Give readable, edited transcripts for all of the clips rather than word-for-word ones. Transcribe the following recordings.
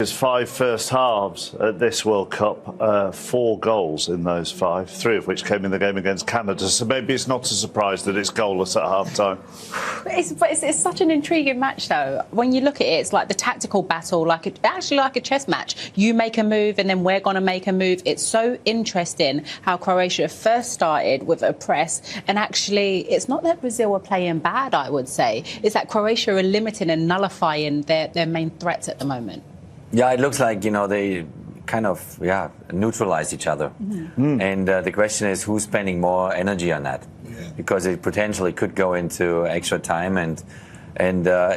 His 5 first halves at this World Cup, 4 goals in those 5, 3 of which came in the game against Canada. So maybe it's not a surprise that it's goalless at half-time. It's such an intriguing match, though. When you look at it, it's like the tactical battle, actually like a chess match. You make a move, and then we're going to make a move. It's so interesting how Croatia first started with a press, and actually, it's not that Brazil were playing bad, I would say. It's that Croatia are limiting and nullifying their main threats at the moment. Yeah, it looks like, they kind of, neutralize each other. Mm. And the question is, who's spending more energy on that? Yeah. Because it potentially could go into extra time. And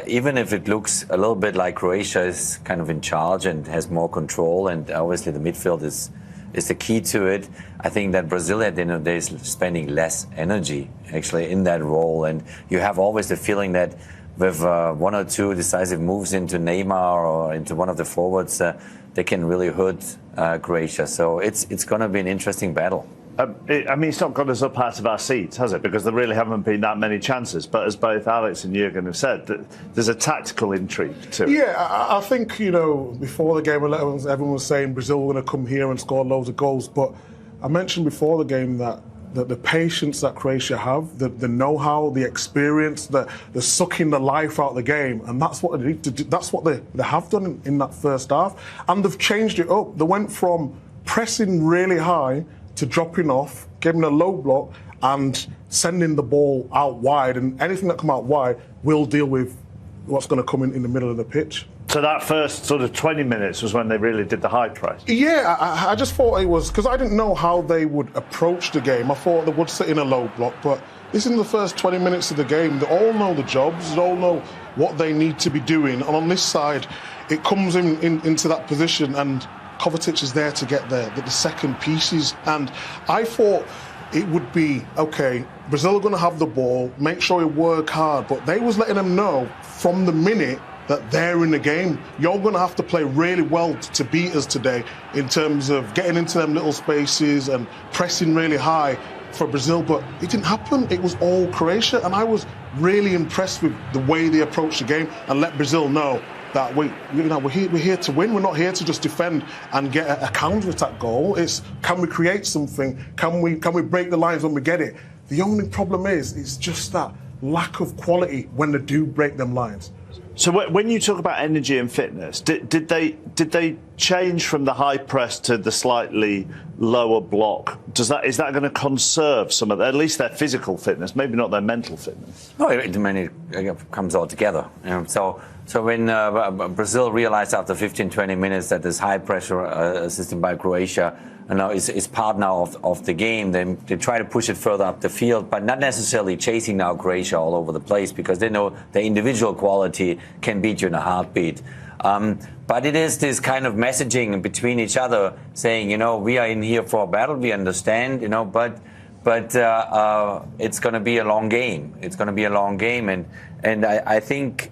even if it looks a little bit like Croatia is kind of in charge and has more control, and obviously the midfield is the key to it, I think that Brazil at the end of the day is spending less energy actually in that role. And you have always the feeling that with 1 or 2 decisive moves into Neymar or into one of the forwards, they can really hurt Croatia. So it's going to be an interesting battle. It's not got us up out of our seats, has it? Because there really haven't been that many chances. But as both Alex and Jürgen have said, there's a tactical intrigue to it. Yeah, I think, before the game, everyone was saying Brazil were going to come here and score loads of goals. But I mentioned before the game that the patience that Croatia have, the know-how, the experience, the sucking the life out of the game, and that's what they need to do. That's what they have done in that first half, and they've changed it up. They went from pressing really high to dropping off, giving a low block, and sending the ball out wide. And anything that come out wide will deal with what's going to come in the middle of the pitch. So that first sort of 20 minutes was when they really did the high press? Yeah, I just thought it was, because I didn't know how they would approach the game. I thought they would sit in a low block, but this is the first 20 minutes of the game. They all know the jobs, they all know what they need to be doing. And on this side, it comes into that position, and Kovacic is there to get the second pieces. And I thought it would be, OK, Brazil are going to have the ball, make sure you work hard, but they was letting them know from the minute that they're in the game. You're going to have to play really well to beat us today in terms of getting into them little spaces and pressing really high for Brazil. But it didn't happen. It was all Croatia. And I was really impressed with the way they approached the game and let Brazil know that we're here to win. We're not here to just defend and get a counter-attack goal. It's, can we create something? Can we break the lines when we get it? The only problem is it's just that lack of quality when they do break them lines. So when you talk about energy and fitness, did they change from the high press to the slightly lower block? Is that going to conserve some of at least their physical fitness, maybe not their mental fitness? No, it comes all together. So when Brazil realized after 15-20 minutes that this high pressure system by Croatia is part now of the game, then they try to push it further up the field, but not necessarily chasing now Croatia all over the place, because they know the individual quality can beat you in a heartbeat. But it is this kind of messaging between each other, saying, we are in here for a battle, we understand, but it's going to be a long game. It's going to be a long game, and I think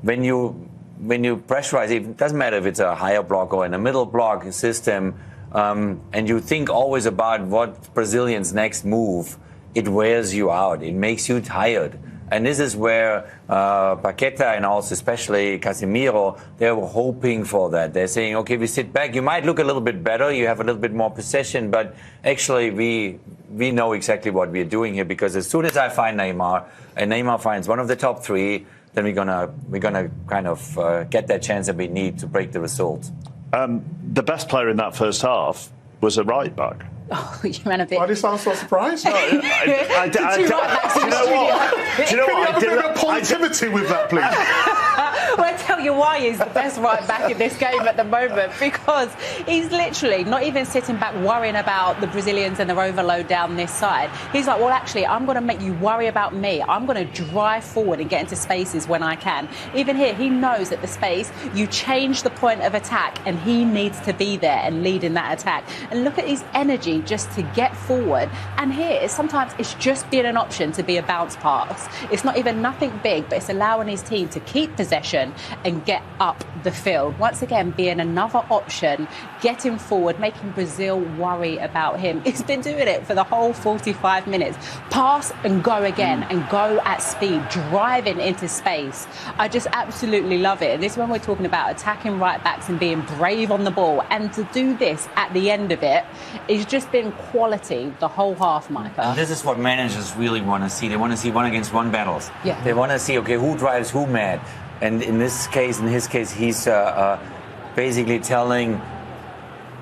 when you pressurize, it doesn't matter if it's a higher block or in a middle block system. And you think always about what Brazilians' next move, it wears you out. It makes you tired. And this is where Paqueta and also especially Casemiro, they were hoping for that. They're saying, okay, we sit back. You might look a little bit better. You have a little bit more possession. But actually, we know exactly what we're doing here, because as soon as I find Neymar, and Neymar finds one of the top 3, then we're gonna kind of get that chance that we need to break the result. The best player in that first half was a right back. Oh, you ran a bit. Why do you sound so surprised? Do you know what? Can you have a bit of positivity with that, please? Well, I tell you why he's the best right back in this game at the moment, because he's literally not even sitting back worrying about the Brazilians and their overload down this side. He's like, well, actually, I'm going to make you worry about me. I'm going to drive forward and get into spaces when I can. Even here, he knows that the space, you change the point of attack, and he needs to be there and lead in that attack. And look at his energy just to get forward. And here, sometimes it's just being an option to be a bounce pass. It's not even nothing big, but it's allowing his team to keep possession and get up the field. Once again, being another option, getting forward, making Brazil worry about him. He's been doing it for the whole 45 minutes. Pass and go again, and go at speed, driving into space. I just absolutely love it. And this is when we're talking about attacking right backs and being brave on the ball. And to do this at the end of it, it's just been quality the whole half, Micah. And this is what managers really want to see. They want to see one-against-one battles. Yeah. They want to see, okay, who drives who mad. And in his case, he's basically telling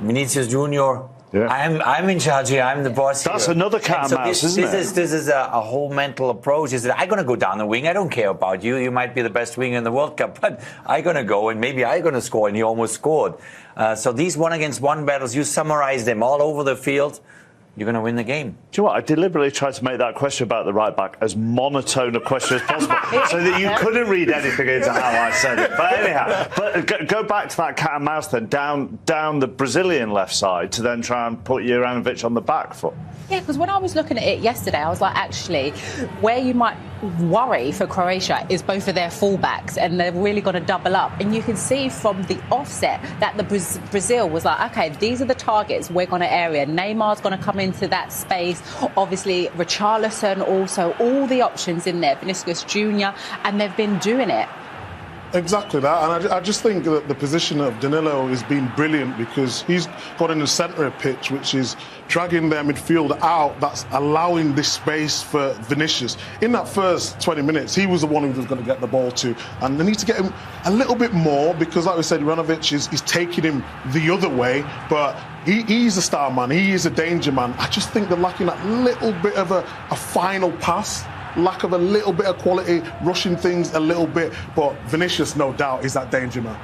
Vinicius Junior, yeah. I'm in charge here. I'm the boss. That's here. another cat and mouse, isn't it? This is a whole mental approach. Is that I'm going to go down the wing. I don't care about you. You might be the best winger in the World Cup, but I'm going to go and maybe I'm going to score. And he almost scored. So these one-against-one battles, you summarize them all over the field, you're going to win the game. Do you know what? I deliberately tried to make that question about the right back as monotone a question as possible so that you couldn't read anything into how I said it. But anyhow, go back to that cat and mouse then, down the Brazilian left side to then try and put Juranovic on the back foot. Yeah, because when I was looking at it yesterday, I was like, actually, where you might worry for Croatia is both of their fullbacks, and they're really going to double up. And you can see from the offset that the Brazil was like, okay, these are the targets we're going to area. Neymar's going to come into that space. Obviously, Richarlison also, all the options in there, Vinicius Junior, and they've been doing it. Exactly that, and I just think that the position of Danilo has been brilliant because he's got in the centre of pitch, which is dragging their midfield out. That's allowing this space for Vinicius. In that first 20 minutes, he was the one who was going to get the ball to, and they need to get him a little bit more because, like we said, Juranovic is taking him the other way, but he's a star man. He is a danger man. I just think they're lacking that little bit of a final pass. Lack of a little bit of quality, rushing things a little bit, but Vinicius, no doubt, is that danger man.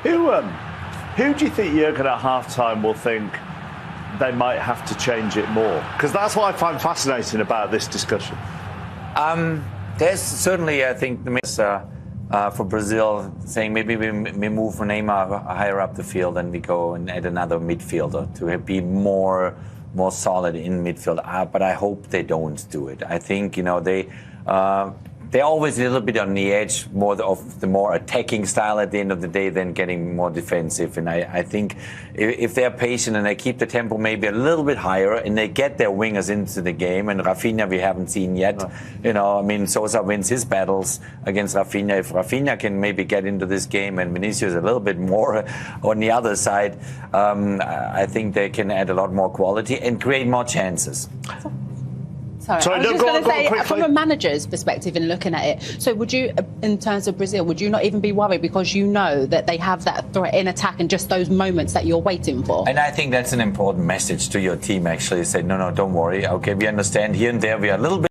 Who do you think Jurgen at half-time will think they might have to change it more? Because that's what I find fascinating about this discussion. There's certainly, I think, the mix for Brazil saying maybe we move Neymar higher up the field and we go and add another midfielder to be more solid in midfield. But I hope they don't do it. I think, they're always a little bit on the edge, more of the more attacking style at the end of the day than getting more defensive. And I think if they're patient and they keep the tempo maybe a little bit higher and they get their wingers into the game, and Rafinha we haven't seen yet. Sosa wins his battles against Rafinha. If Rafinha can maybe get into this game and Vinicius a little bit more on the other side, I think they can add a lot more quality and create more chances. Sorry, I was just going to say, from a manager's perspective in looking at it, so would you, in terms of Brazil, would you not even be worried because you know that they have that threat in attack and just those moments that you're waiting for? And I think that's an important message to your team, actually. Say, no, don't worry. Okay, we understand here and there we are a little bit